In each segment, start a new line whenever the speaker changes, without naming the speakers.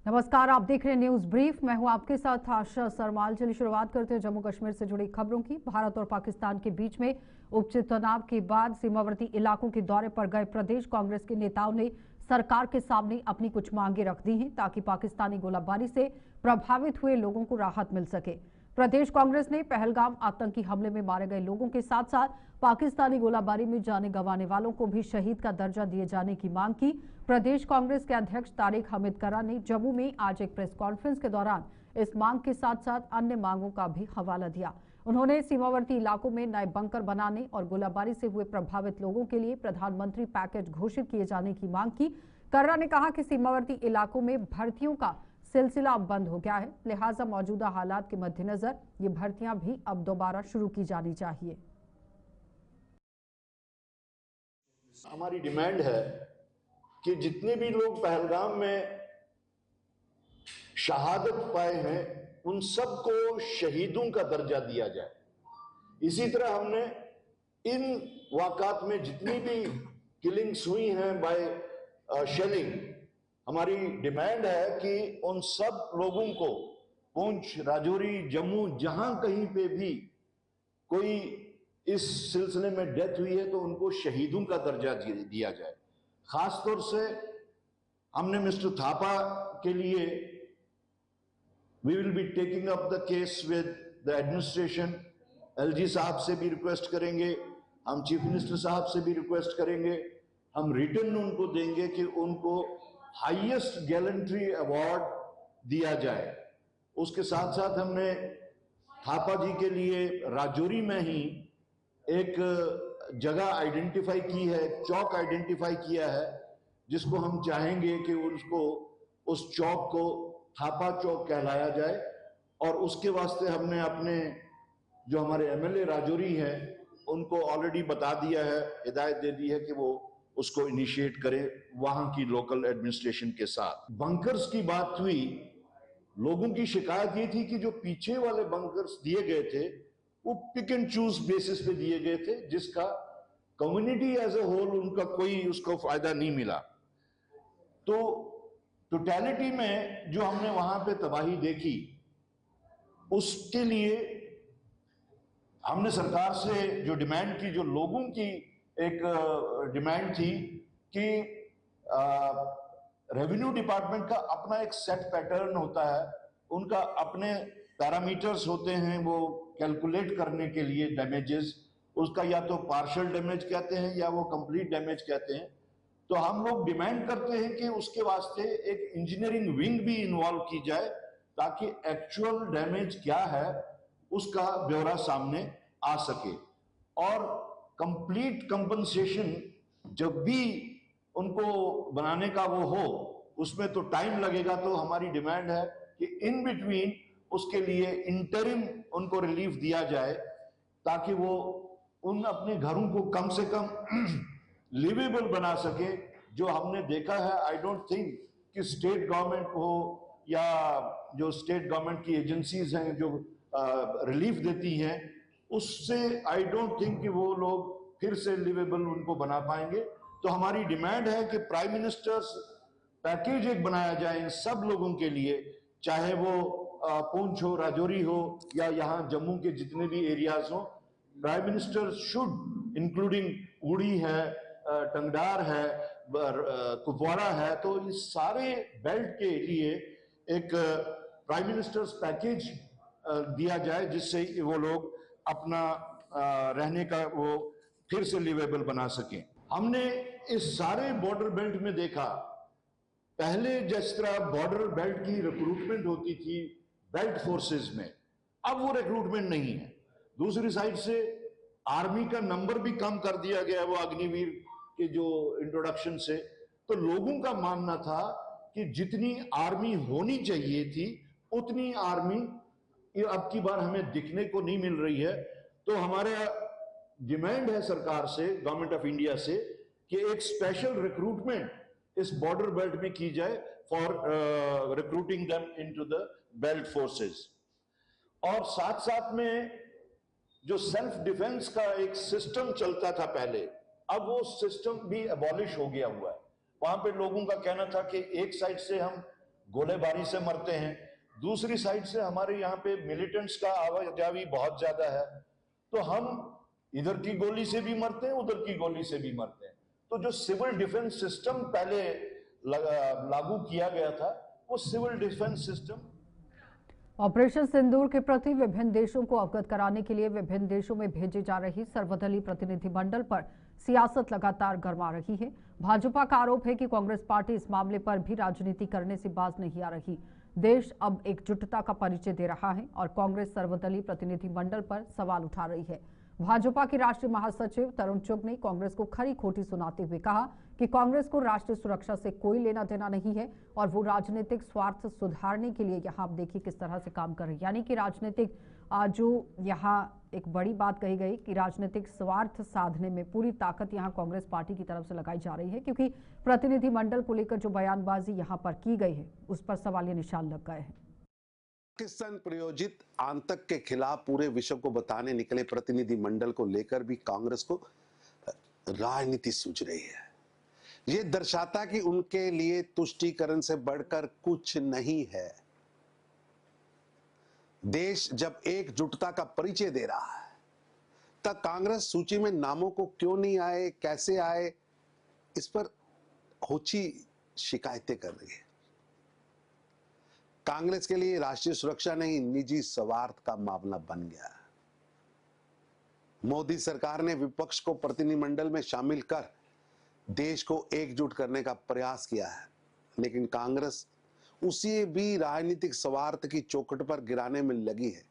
नमस्कार, आप देख रहे हैं न्यूज ब्रीफ। मैं हूं आपके साथ आशा सरमाल। चलिए शुरुआत करते हैं जम्मू कश्मीर से जुड़ी खबरों की। भारत और पाकिस्तान के बीच में उपजे तनाव के बाद सीमावर्ती इलाकों के दौरे पर गए प्रदेश कांग्रेस के नेताओं ने सरकार के सामने अपनी कुछ मांगे रख दी हैं ताकि पाकिस्तानी गोलाबारी से प्रभावित हुए लोगों को राहत मिल सके। प्रदेश कांग्रेस ने पहलगाम आतंकी हमले में मारे गए लोगों के साथ साथ पाकिस्तानी गोलाबारी में जाने गंवाने वालों को भी शहीद का दर्जा दिए जाने की मांग की। प्रदेश कांग्रेस के अध्यक्ष तारिक हमीद करा ने जम्मू में आज एक प्रेस कॉन्फ्रेंस के दौरान इस मांग के साथ साथ अन्य मांगों का भी हवाला दिया। उन्होंने सीमावर्ती इलाकों में नए बंकर बनाने और गोलाबारी से हुए प्रभावित लोगों के लिए प्रधानमंत्री पैकेज घोषित किए जाने की मांग की। कर्रा ने कहा कि सीमावर्ती इलाकों में भर्तियों का सिलसिला अब बंद हो गया है, लिहाजा मौजूदा हालात के मद्देनजर ये भर्तियां भी अब दोबारा शुरू की जानी चाहिए।
हमारी डिमांड है कि जितने भी लोग पहलगाम में शहादत पाए हैं उन सबको शहीदों का दर्जा दिया जाए। इसी तरह हमने इन वाक़ात में जितनी भी किलिंग्स हुई हैं बाय शेलिंग, हमारी डिमांड है कि उन सब लोगों को पुंछ, राजौरी, जम्मू, जहां कहीं पे भी कोई इस सिलसिले में डेथ हुई है तो उनको शहीदों का दर्जा दिया जाए। खास तौर से हमने मिस्टर थापा के लिए we will be taking up the case with the administration. LG साहब से भी रिक्वेस्ट करेंगे, हम चीफ मिनिस्टर साहब से भी रिक्वेस्ट करेंगे, हम रिटर्न उनको देंगे कि उनको हाईएस्ट गैलेंट्री अवार्ड दिया जाए। उसके साथ साथ हमने थापा जी के लिए राजौरी में ही एक जगह आइडेंटिफाई की है, चौक आइडेंटिफाई किया है, जिसको हम चाहेंगे कि उसको उस चौक को थापा चौक कहलाया जाए। और उसके वास्ते हमने अपने जो हमारे एमएलए राजौरी हैं उनको ऑलरेडी बता दिया है, हिदायत दे दी है कि वो उसको इनिशिएट करें वहां की लोकल एडमिनिस्ट्रेशन के साथ। बंकर्स की बात हुई, लोगों की शिकायत ये थी कि जो पीछे वाले बंकर्स दिए गए थे वो पिक एंड चूज बेसिस पे दिए गए थे, जिसका कम्युनिटी एज ए होल उनका कोई उसको फायदा नहीं मिला। तो टोटलिटी में जो हमने वहां पे तबाही देखी, उसके लिए हमने सरकार से जो डिमांड की, जो लोगों की एक डिमांड थी कि रेवेन्यू डिपार्टमेंट का अपना एक सेट पैटर्न होता है, उनका अपने पैरामीटर्स होते हैं वो कैलकुलेट करने के लिए डैमेजेस, उसका या तो पार्शियल डैमेज कहते हैं या वो कंप्लीट डैमेज कहते हैं। तो हम लोग डिमांड करते हैं कि उसके वास्ते एक इंजीनियरिंग विंग भी इन्वॉल्व की जाए ताकि एक्चुअल डैमेज क्या है उसका ब्यौरा सामने आ सके। और कंप्लीट कंपनसेशन जब भी उनको बनाने का वो हो, उसमें तो टाइम लगेगा। तो हमारी डिमांड है कि इन बिटवीन उसके लिए इंटरिम उनको रिलीफ दिया जाए ताकि वो उन अपने घरों को कम से कम लिवेबल बना सके। जो हमने देखा है, आई डोंट थिंक कि स्टेट गवर्नमेंट हो या जो स्टेट गवर्नमेंट की एजेंसीज हैं जो रिलीफ देती हैं, उससे आई डोंट थिंक कि वो लोग फिर से लिवेबल उनको बना पाएंगे। तो हमारी डिमांड है कि प्राइम मिनिस्टर्स पैकेज एक बनाया जाए इन सब लोगों के लिए, चाहे वो पुंछ हो, राजौरी हो या यहाँ जम्मू के जितने भी एरियाज हो। प्राइम मिनिस्टर शुड इंक्लूडिंग उड़ी है, टंगडार है, कुपवाड़ा है, तो इस सारे बेल्ट के लिए एक प्राइम मिनिस्टर्स पैकेज दिया जाए जिससे वो लोग अपना रहने का वो फिर से लिवेबल बना सकें। हमने इस सारे बॉर्डर बेल्ट में देखा, पहले जिस तरह बॉर्डर बेल्ट की रिक्रूटमेंट होती थी बेल्ट फोर्सेस में, अब वो रिक्रूटमेंट नहीं है। दूसरी साइड से आर्मी का नंबर भी कम कर दिया गया है वो अग्निवीर के जो इंट्रोडक्शन से। तो लोगों का मानना था कि जितनी आर्मी होनी चाहिए थी उतनी आर्मी अब की बार हमें दिखने को नहीं मिल रही है। तो हमारा डिमांड है सरकार से, गवर्नमेंट ऑफ इंडिया से, कि एक स्पेशल रिक्रूटमेंट इस बॉर्डर बेल्ट में की जाए for recruiting them into the belt forces. और साथ साथ में जो सेल्फ डिफेंस का एक सिस्टम चलता था पहले, अब वो सिस्टम भी अबॉलिश हो गया हुआ है। वहां पे लोगों का कहना था कि एक साइड से हम गोलेबारी से मरते हैं, दूसरी साइड से हमारे यहाँ पे मिलिटेंट्स का आवाजावी बहुत ज्यादा है, तो हम इधर की गोली से भी मरते हैं, उधर की गोली से भी मरते हैं। तो जो सिविल डिफेंस सिस्टम पहले लागू किया गया था, वो सिविल डिफेंस सिस्टम
ऑपरेशन सिंदूर के प्रति विभिन्न देशों को अवगत कराने के लिए विभिन्न देशों में भेजी जा रही सर्वदलीय प्रतिनिधिमंडल पर सियासत लगातार गर्मा रही है। भाजपा का आरोप है कि कांग्रेस पार्टी इस मामले पर भी राजनीति करने से बाज नहीं आ रही। देश अब एकजुटता का परिचय दे रहा है और कांग्रेस सर्वदलीय प्रतिनिधिमंडल पर सवाल उठा रही है। भाजपा के राष्ट्रीय महासचिव तरुण चुग ने कांग्रेस को खरी खोटी सुनाते हुए कहा कि कांग्रेस को राष्ट्रीय सुरक्षा से कोई लेना देना नहीं है और वो राजनीतिक स्वार्थ सुधारने के लिए यहाँ आप देखिए किस तरह से काम कर रही है। यानी कि राजनीतिक जो यहाँ एक बड़ी बात कही गई कि राजनीतिक स्वार्थ साधने में पूरी ताकत यहाँ कांग्रेस पार्टी की तरफ से लगाई जा रही है, क्योंकि प्रतिनिधिमंडल को लेकर जो बयानबाजी यहाँ पर की गई है उस पर सवालिया निशान लग गए हैं।
पाकिस्तान प्रायोजित आतंक के खिलाफ पूरे विश्व को बताने निकले प्रतिनिधि मंडल को लेकर भी कांग्रेस को राजनीति सूझ रही है। यह दर्शाता कि उनके लिए तुष्टीकरण से बढ़कर कुछ नहीं है। देश जब एकजुटता का परिचय दे रहा है, तब कांग्रेस सूची में नामों को क्यों नहीं आए, कैसे आए, इस पर होची शिकायतें कर रही है। कांग्रेस के लिए राष्ट्रीय सुरक्षा नहीं, निजी स्वार्थ का मामला बन गया। मोदी सरकार ने विपक्ष को प्रतिनिधिमंडल में शामिल कर देश को एकजुट करने का प्रयास किया है, लेकिन कांग्रेस उसे भी राजनीतिक स्वार्थ की चौखट पर गिराने में लगी है।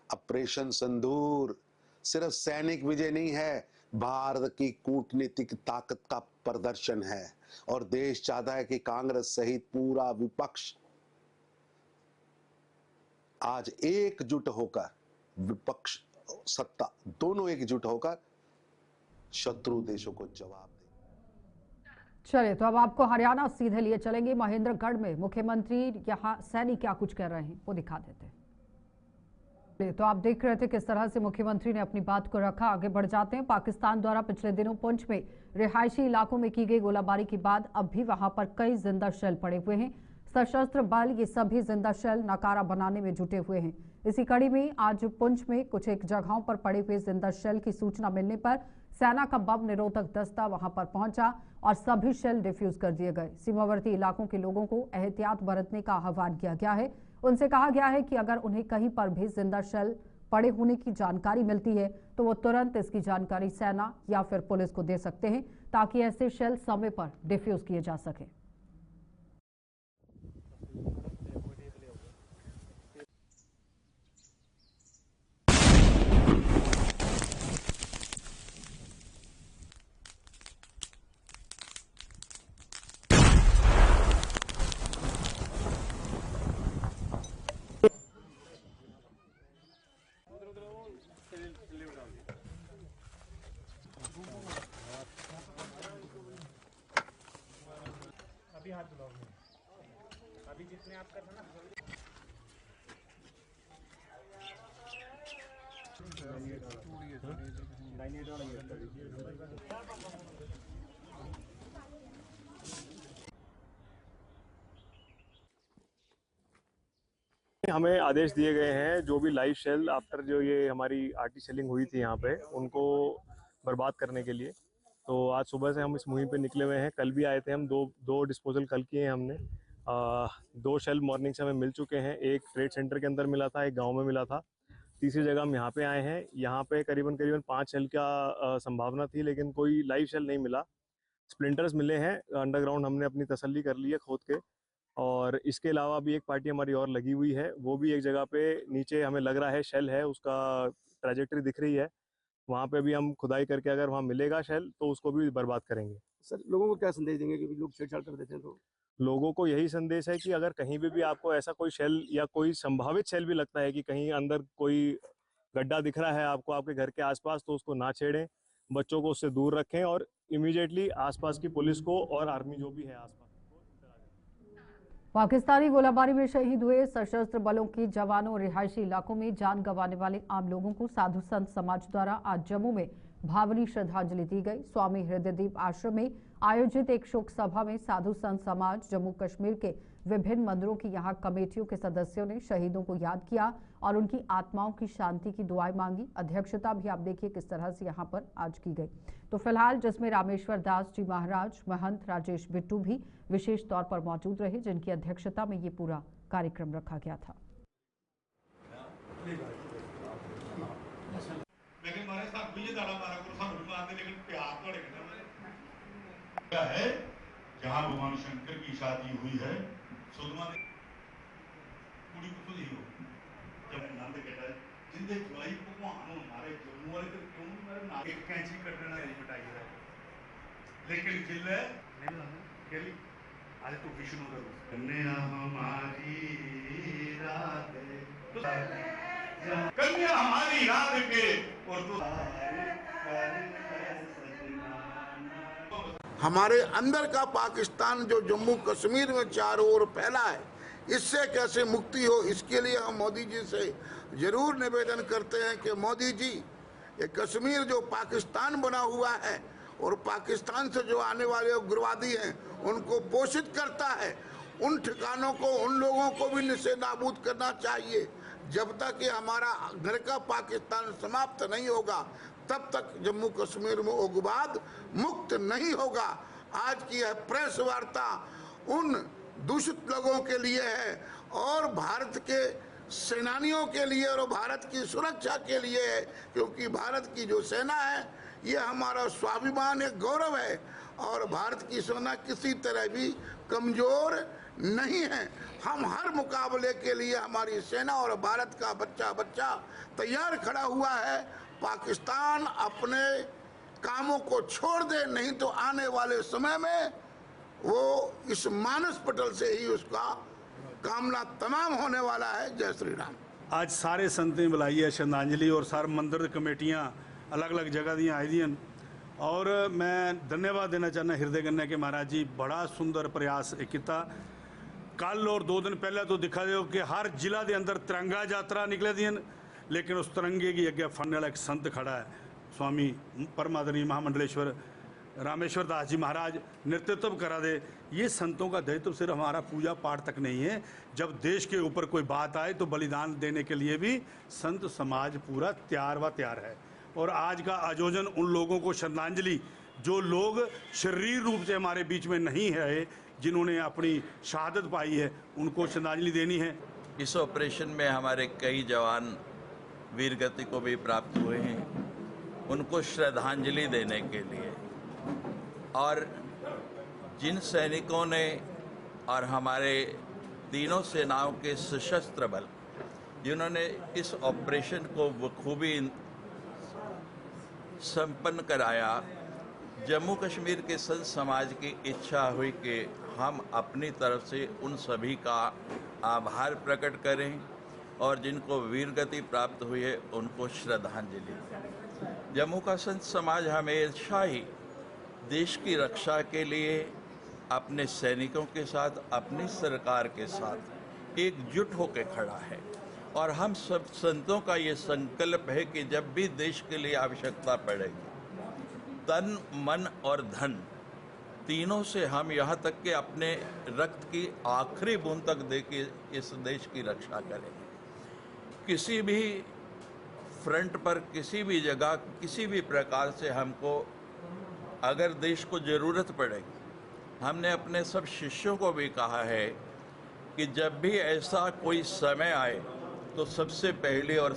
ऑपरेशन सिंदूर सिर्फ सैनिक विजय नहीं है, भारत की कूटनीतिक ताकत का प्रदर्शन है और देश चाहता है कि कांग्रेस सहित पूरा विपक्ष आज एकजुट होकर, विपक्ष सत्ता दोनों एकजुट होकर शत्रु देशों को जवाब दे।
चलिए तो अब आपको हरियाणा सीधे लिए चलेंगे। महेंद्रगढ़ में मुख्यमंत्री यहां सैनी क्या कुछ कह रहे हैं वो दिखा देते हैं। तो आप देख रहे थे किस तरह से मुख्यमंत्री ने अपनी बात को रखा। आगे बढ़ जाते हैं। पाकिस्तान द्वारा पिछले दिनों पुंछ में रिहायशी इलाकों में की गई गोलाबारी के बाद अब भी वहां पर कई जिंदा शेल पड़े हुए हैं। सशस्त्र बल ये सभी जिंदा शेल नकारा बनाने में जुटे हुए हैं। इसी कड़ी में आज पुंछ में कुछ एक जगहों पर पड़े हुए जिंदा शेल की सूचना मिलने पर सेना का बम निरोधक दस्ता वहां पर पहुंचा और सभी शेल डिफ्यूज कर दिए गए। सीमावर्ती इलाकों के लोगों को एहतियात बरतने का आह्वान किया गया है। उनसे कहा गया है कि अगर उन्हें कहीं पर भी जिंदा शेल पड़े होने की जानकारी मिलती है तो वो तुरंत इसकी जानकारी सेना या फिर पुलिस को दे सकते हैं, ताकि ऐसे शेल समय पर डिफ्यूज किए जा सके।
अभी हाथ धुलाओ, अभी जितने आप कर रहे ना
हमें आदेश दिए गए हैं जो भी लाइव शेल आफ्टर जो ये हमारी आर्टी शेलिंग हुई थी यहाँ पे उनको बर्बाद करने के लिए। तो आज सुबह से हम इस मुहिम पे निकले हुए हैं। कल भी आए थे हम, दो डिस्पोजल कल किए हैं हमने। 2 शेल मॉर्निंग से हमें मिल चुके हैं। एक ट्रेड सेंटर के अंदर मिला था, एक गांव में मिला था। तीसरी जगह हम यहाँ पे आए हैं। यहाँ पे करीबन 5 शेल का संभावना थी, लेकिन कोई लाइव शेल नहीं मिला। स्प्लिंटर्स मिले हैं अंडरग्राउंड, हमने अपनी तसल्ली कर ली है खोद के। और इसके अलावा भी एक पार्टी हमारी और लगी हुई है, वो भी एक जगह पे नीचे हमें लग रहा है शेल है, उसका ट्रैजेक्टरी दिख रही है। वहाँ पे भी हम खुदाई करके अगर वहाँ मिलेगा शेल तो उसको भी बर्बाद करेंगे।
सर, लोगों को क्या संदेश देंगे कि लोग छेड़छाड़ कर देते हैं? तो
लोगों को यही संदेश है कि अगर कहीं भी आपको ऐसा कोई शेल या कोई संभावित शेल भी लगता है कि कहीं अंदर कोई गड्ढा दिख रहा है आपको आपके घर के आसपास, तो उसको ना छेड़ें, बच्चों को उससे दूर रखें और इमीडिएटली आसपास की पुलिस को और आर्मी जो भी है आसपास।
पाकिस्तानी गोलाबारी में शहीद हुए सशस्त्र बलों के जवानों और रिहायशी इलाकों में जान गंवाने वाले आम लोगों को साधु संत समाज द्वारा आज जम्मू में भावनीय श्रद्धांजलि दी गई। स्वामी हृदयदीप आश्रम में आयोजित एक शोक सभा में साधु संत समाज जम्मू कश्मीर के विभिन्न मंदिरों की यहां कमेटियों के सदस्यों ने शहीदों को याद किया और उनकी आत्माओं की शांति की दुआएं मांगी। अध्यक्षता भी आप देखिए किस तरह से यहां पर आज की गई। तो फिलहाल जिसमें रामेश्वर दास जी महाराज, महंत राजेश बिट्टू भी विशेष तौर पर मौजूद रहे, जिनकी अध्यक्षता में ये पूरा कार्यक्रम रखा गया था।
लेकिन मारे साहब भी ये दाड़ा मारा को साहब भी मारते, लेकिन प्यार तो क्या है जहां भगवान शंकर की शादी हुई है सुदमा कुड़ी को ही हो जब नंद कहता है जिंदे जुलाई भगवान मारे जम्मू वाले तो क्यों मारे ना एक कैंची कटना नहीं मिटाई है, लेकिन जिले केली आज तो विष्णु का कन्या हमारी रात कन्या हमारी रात के और तू
हमारे अंदर का पाकिस्तान जो जम्मू कश्मीर में चारों ओर फैला है, इससे कैसे मुक्ति हो, इसके लिए हम मोदी जी से जरूर निवेदन करते हैं कि मोदी जी, ये कश्मीर जो पाकिस्तान बना हुआ है और पाकिस्तान से जो आने वाले उग्रवादी हैं उनको पोषित करता है, उन ठिकानों को, उन लोगों को भी निषेधाभूत करना चाहिए। जब तक कि हमारा घर का पाकिस्तान समाप्त नहीं होगा तब तक जम्मू कश्मीर में उग्रवाद मुक्त नहीं होगा। आज की यह प्रेस वार्ता उन दूषित लोगों के लिए है और भारत के सेनानियों के लिए और भारत की सुरक्षा के लिए है, क्योंकि भारत की जो सेना है ये हमारा स्वाभिमान, एक गौरव है और भारत की सेना किसी तरह भी कमजोर नहीं है। हम हर मुकाबले के लिए हमारी सेना और भारत का बच्चा बच्चा तैयार खड़ा हुआ है। पाकिस्तान अपने कामों को छोड़ दे, नहीं तो आने वाले समय में वो इस मानस पटल से ही उसका कामना तमाम होने वाला है। जय श्री राम।
आज सारे संतें बुलाई है श्रद्धांजलि और सारे मंदिर कमेटियां अलग अलग जगह दी आई दी और मैं धन्यवाद देना चाहना हृदय कन्या के महाराज जी, बड़ा सुंदर प्रयास किया। कल और 2 दिन पहले तो दिखा दो कि हर जिला के अंदर तिरंगा यात्रा निकले दी, लेकिन उस तिरंगे की अगे फड़ने वाला एक संत खड़ा है, स्वामी परमादरणीय महामंडलेश्वर रामेश्वर दास जी महाराज नेतृत्व करा दे। ये संतों का दायित्व सिर्फ हमारा पूजा पाठ तक नहीं है, जब देश के ऊपर कोई बात आए तो बलिदान देने के लिए भी संत समाज पूरा तैयार है। और आज का आयोजन उन लोगों को श्रद्धांजलि, जो लोग शरीर रूप से हमारे बीच में नहीं है, जिन्होंने अपनी शहादत पाई है, उनको श्रद्धांजलि देनी है।
इस ऑपरेशन में हमारे कई जवान वीरगति को भी प्राप्त हुए हैं, उनको श्रद्धांजलि देने के लिए। और जिन सैनिकों ने और हमारे तीनों सेनाओं के सशस्त्र बल जिन्होंने इस ऑपरेशन को बखूबी संपन्न कराया, जम्मू कश्मीर के संत समाज की इच्छा हुई कि हम अपनी तरफ से उन सभी का आभार प्रकट करें और जिनको वीरगति प्राप्त हुई है उनको श्रद्धांजलि दें। जम्मू का संत समाज हमेशा ही देश की रक्षा के लिए अपने सैनिकों के साथ, अपनी सरकार के साथ एकजुट होकर खड़ा है और हम सब संतों का ये संकल्प है कि जब भी देश के लिए आवश्यकता पड़ेगी, तन, मन और धन तीनों से हम यहाँ तक कि अपने रक्त की आखिरी बूंद तक दे के इस देश की रक्षा करेंगे। किसी भी फ्रंट पर, किसी भी जगह, किसी भी प्रकार से हमको अगर देश को ज़रूरत पड़ेगी, हमने अपने सब शिष्यों को भी कहा है कि जब भी ऐसा कोई समय आए तो सबसे पहले और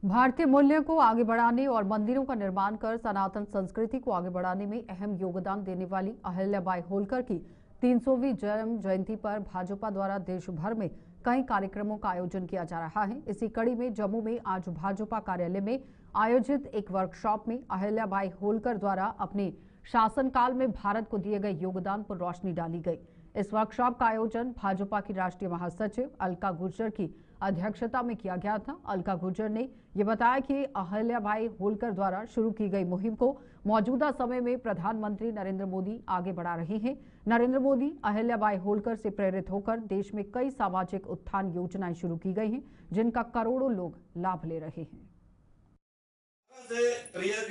भारतीय मूल्यों को आगे बढ़ाने और मंदिरों का निर्माण कर सनातन संस्कृति को आगे बढ़ाने में अहम योगदान देने वाली अहिल्याबाई होलकर की 300वीं जन्म जयंती पर भाजपा द्वारा देश भर में कई कार्यक्रमों का आयोजन किया जा रहा है। इसी कड़ी में जम्मू में आज भाजपा कार्यालय में आयोजित एक वर्कशॉप में अहिल्याबाई होलकर द्वारा अपने शासनकाल में भारत को दिए गए योगदान पर रोशनी डाली गई। इस वर्कशॉप का आयोजन भाजपा की राष्ट्रीय महासचिव अलका गुर्जर की अध्यक्षता में किया गया था। अलका गुर्जर ने यह बताया कि अहिल्याबाई होलकर द्वारा शुरू की गई मुहिम को मौजूदा समय में प्रधानमंत्री नरेंद्र मोदी आगे बढ़ा रहे हैं। नरेंद्र मोदी अहिल्याबाई होलकर से प्रेरित होकर देश में कई सामाजिक उत्थान योजनाएं शुरू की गई हैं, जिनका करोड़ों लोग लाभ ले रहे हैं।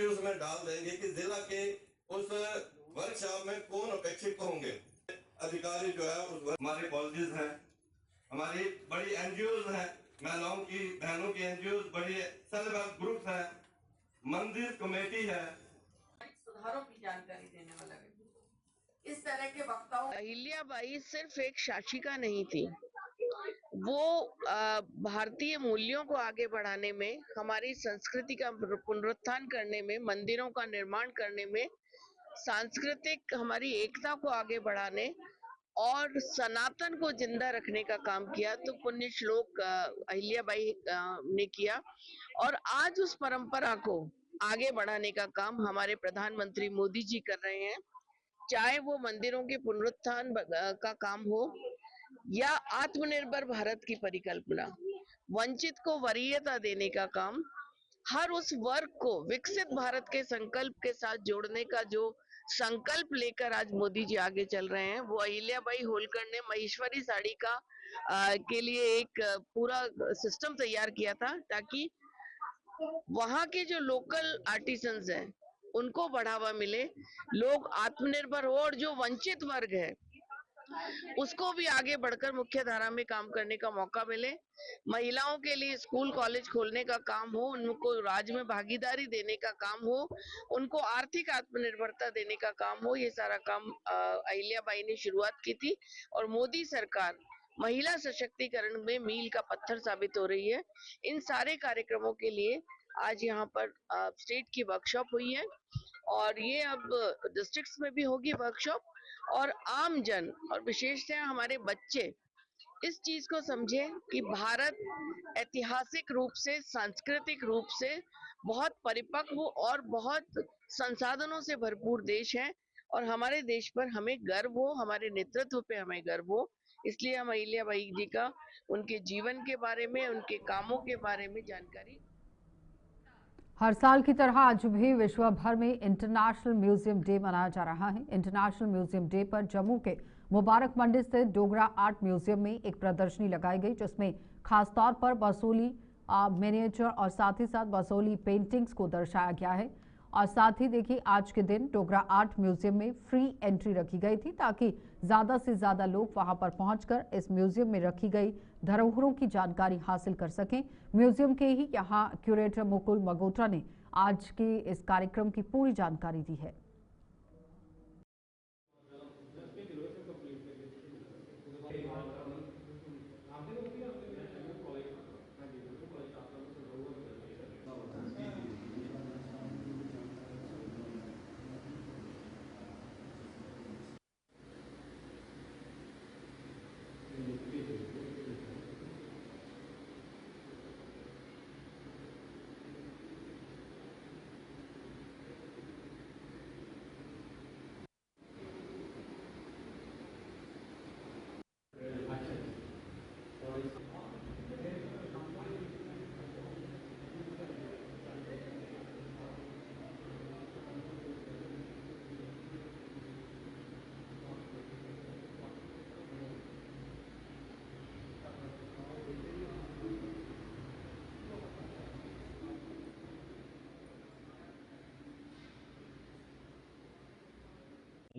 उसमें डाल देंगे कि जिला के उस वर्कशॉप में कौन अपेक्षित होंगे। अधिकारी जो है हमारे कॉलेजेस हैं, हमारी बड़ी एनजीओज हैं, महिलाओं की बहनों की एनजीओज, बड़ी सेल्फ हेल्प ग्रुप है, मंदिर कमेटी है।
सुधारों की जानकारी देने वाला व्यक्ति। इस तरह के वक्ताओं अहिल्याबाई सिर्फ एक शासिका नहीं थी, वो भारतीय मूल्यों को आगे बढ़ाने में, हमारी संस्कृति का पुनरुत्थान करने में, मंदिरों का निर्माण करने में, सांस्कृतिक हमारी एकता को आगे बढ़ाने और सनातन को जिंदा रखने का काम किया। तो पुण्य श्लोक अहिल्याबाई ने किया और आज उस परंपरा को आगे बढ़ाने का काम हमारे प्रधानमंत्री मोदी जी कर रहे हैं। चाहे वो मंदिरों के पुनरुत्थान का काम हो या आत्मनिर्भर भारत की परिकल्पना, वंचित को वरीयता देने का काम, हर उस वर्ग को विकसित भारत के संकल्प के साथ जोड़ने का जो संकल्प लेकर आज मोदी जी आगे चल रहे हैं, वो अहिल्याबाई होलकर ने महेश्वरी साड़ी का के लिए एक पूरा सिस्टम तैयार किया था, ताकि वहां के जो लोकल आर्टिसंस हैं उनको बढ़ावा मिले, लोग आत्मनिर्भर हो और जो वंचित वर्ग है उसको भी आगे बढ़कर मुख्य धारा में काम करने का मौका मिले। महिलाओं के लिए स्कूल कॉलेज खोलने का काम हो, उनको राज्य में भागीदारी देने का काम हो, उनको आर्थिक आत्मनिर्भरता देने का काम हो, ये सारा काम अहिल्याबाई ने शुरुआत की थी और मोदी सरकार महिला सशक्तिकरण में मील का पत्थर साबित हो रही है। इन सारे कार्यक्रमों के लिए आज यहाँ पर स्टेट की वर्कशॉप हुई है और ये अब डिस्ट्रिक्ट्स में भी होगी वर्कशॉप, और आम जन और विशेषतः हमारे बच्चे इस चीज को समझे कि भारत ऐतिहासिक रूप से, सांस्कृतिक रूप से बहुत परिपक्व और बहुत संसाधनों से भरपूर देश है और हमारे देश पर हमें गर्व हो, हमारे नेतृत्व पे हमें गर्व हो। इसलिए हम अहिल्याबाई जी का, उनके जीवन के बारे में, उनके कामों के बारे में जानकारी।
हर साल की तरह आज भी विश्व भर में इंटरनेशनल म्यूजियम डे मनाया जा रहा है। इंटरनेशनल म्यूजियम डे पर जम्मू के मुबारक मंडी स्थित डोगरा आर्ट म्यूजियम में एक प्रदर्शनी लगाई गई, जिसमें खासतौर पर बसोली मिनिएचर और साथ ही साथ बसोली पेंटिंग्स को दर्शाया गया है। और साथ ही देखिए, आज के दिन डोगरा आर्ट म्यूजियम में फ्री एंट्री रखी गई थी, ताकि ज्यादा से ज्यादा लोग वहां पर पहुंचकर इस म्यूजियम में रखी गई धरोहरों की जानकारी हासिल कर सकें। म्यूजियम के ही यहां क्यूरेटर मुकुल मगोत्रा ने आज के इस कार्यक्रम की पूरी जानकारी दी है।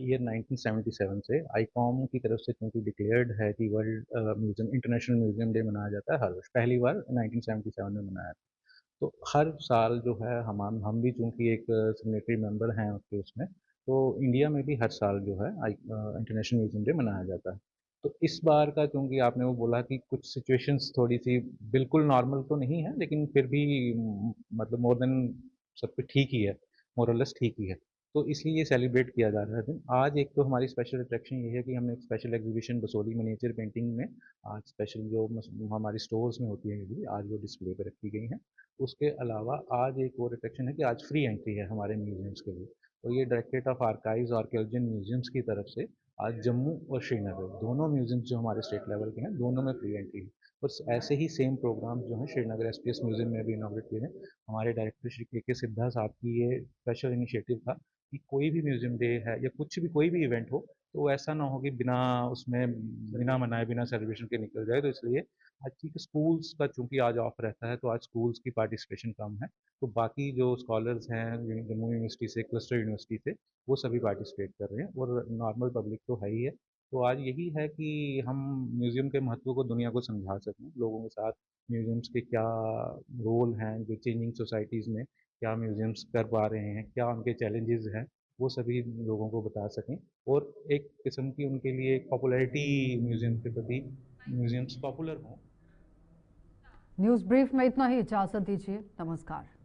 ईयर 1977 से आईकॉम की तरफ से क्योंकि डिक्लेयर्ड है कि world museum international museum day मनाया जाता है हर वर्ष, पहली बार 1977 में मनाया था। तो हर साल जो है हम भी चूँकि एक सिग्नेटरी मेंबर हैं उसके उसमें, तो इंडिया में भी हर साल जो है इंटरनेशनल म्यूजियम डे मनाया जाता है। तो इस बार का चूँकि आपने वो बोला कि कुछ सिचुएशंस थोड़ी-सी बिल्कुल नॉर्मल तो नहीं है, लेकिन फिर भी मतलब मोर देन सब कुछ ठीक ही है, मोर और लेस ठीक ही है। तो इसलिए ये सेलिब्रेट किया जा रहा है दिन। आज एक तो हमारी स्पेशल अट्रैक्शन ये है कि हमने एक special exhibition Basoli miniature painting में आज स्पेशल जो हमारी स्टोर्स में होती है आज वो डिस्प्ले पे रखी गई हैं। उसके अलावा आज एक और अट्रैक्शन है कि आज फ्री एंट्री है हमारे म्यूजियम्स के लिए। तो ये directorate of archives archaeology museums की तरफ से आज जम्मू और श्रीनगर दोनों म्यूजियम्स जो हमारे स्टेट लेवल के हैं, दोनों में फ्री एंट्री है। बस ऐसे ही सेम प्रोग्राम जो हैं श्रीनगर एसपीएस म्यूजियम में भी इनॉग्रेट किए हैं। हमारे डायरेक्टर श्री के सिद्धा साहब की ये स्पेशल इनिशिएटिव था कि कोई भी म्यूजियम डे है या कुछ भी कोई भी इवेंट हो, तो ऐसा ना हो कि बिना मनाए, बिना सेलिब्रेशन के निकल जाए। तो इसलिए आज की स्कूल्स का चूँकि आज ऑफ रहता है, तो आज स्कूल्स की पार्टिसिपेशन कम है। तो बाकी जो स्कॉलर्स हैं जम्मू यूनिवर्सिटी से, क्लस्टर यूनिवर्सिटी से, वो सभी पार्टिसिपेट कर रहे हैं और नॉर्मल पब्लिक तो है ही है। तो आज यही है कि हम म्यूज़ियम के महत्व को दुनिया को समझा सकें, लोगों के साथ म्यूज़ियम्स के क्या रोल हैं, जो चेंजिंग सोसाइटीज़ में क्या म्यूज़ियम्स कर पा रहे हैं, क्या उनके चैलेंजेस हैं, वो सभी लोगों को बता सकें और एक किस्म की उनके लिए एक पॉपुलैरिटी म्यूज़ियम के प्रति, म्यूज़ियम्स पॉपुलर हों।
न्यूज ब्रीफ में इतना ही, इजाजत दीजिए, नमस्कार।